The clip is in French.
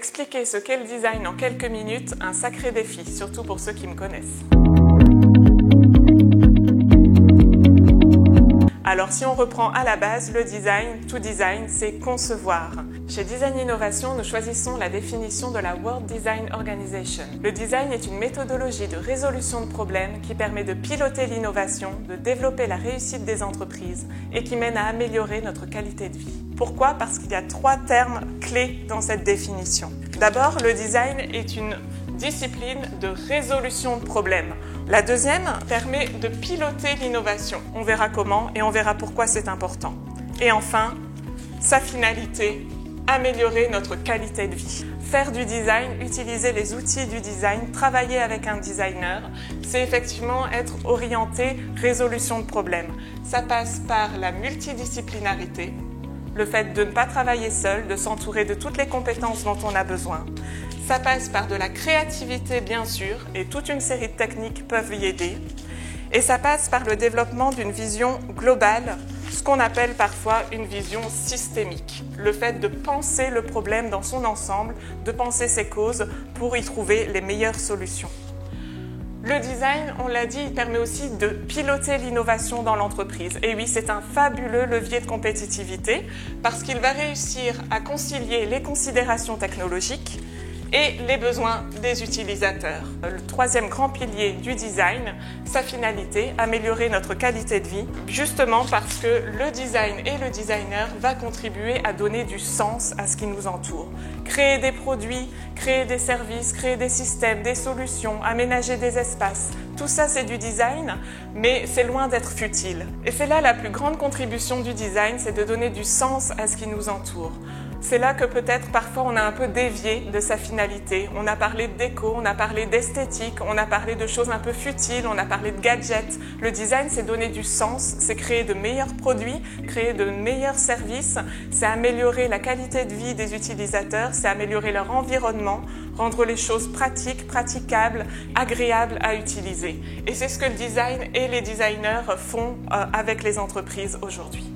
Expliquer ce qu'est le design en quelques minutes, un sacré défi, surtout pour ceux qui me connaissent. Alors si on reprend à la base, le design, tout design, c'est concevoir. Chez Design Innovation, nous choisissons la définition de la World Design Organization. Le design est une méthodologie de résolution de problèmes qui permet de piloter l'innovation, de développer la réussite des entreprises et qui mène à améliorer notre qualité de vie. Pourquoi? Parce qu'il y a 3 termes clés dans cette définition. D'abord, le design est une discipline de résolution de problèmes. La deuxième permet de piloter l'innovation. On verra comment et on verra pourquoi c'est important. Et enfin, sa finalité, améliorer notre qualité de vie. Faire du design, utiliser les outils du design, travailler avec un designer, c'est effectivement être orienté résolution de problèmes. Ça passe par la multidisciplinarité, le fait de ne pas travailler seul, de s'entourer de toutes les compétences dont on a besoin. Ça passe par de la créativité, bien sûr, et toute une série de techniques peuvent y aider. Et ça passe par le développement d'une vision globale, ce qu'on appelle parfois une vision systémique. Le fait de penser le problème dans son ensemble, de penser ses causes pour y trouver les meilleures solutions. Le design, on l'a dit, il permet aussi de piloter l'innovation dans l'entreprise. Et oui, c'est un fabuleux levier de compétitivité parce qu'il va réussir à concilier les considérations technologiques et les besoins des utilisateurs. Le troisième grand pilier du design, sa finalité, améliorer notre qualité de vie, justement parce que le design et le designer va contribuer à donner du sens à ce qui nous entoure. Créer des produits, créer des services, créer des systèmes, des solutions, aménager des espaces. Tout ça, c'est du design, mais c'est loin d'être futile. Et c'est là la plus grande contribution du design, c'est de donner du sens à ce qui nous entoure. C'est là que peut-être parfois on a un peu dévié de sa finalité. On a parlé de déco, on a parlé d'esthétique, on a parlé de choses un peu futiles, on a parlé de gadgets. Le design, c'est donner du sens, c'est créer de meilleurs produits, créer de meilleurs services, c'est améliorer la qualité de vie des utilisateurs, c'est améliorer leur environnement, rendre les choses pratiques, praticables, agréables à utiliser. Et c'est ce que le design et les designers font avec les entreprises aujourd'hui.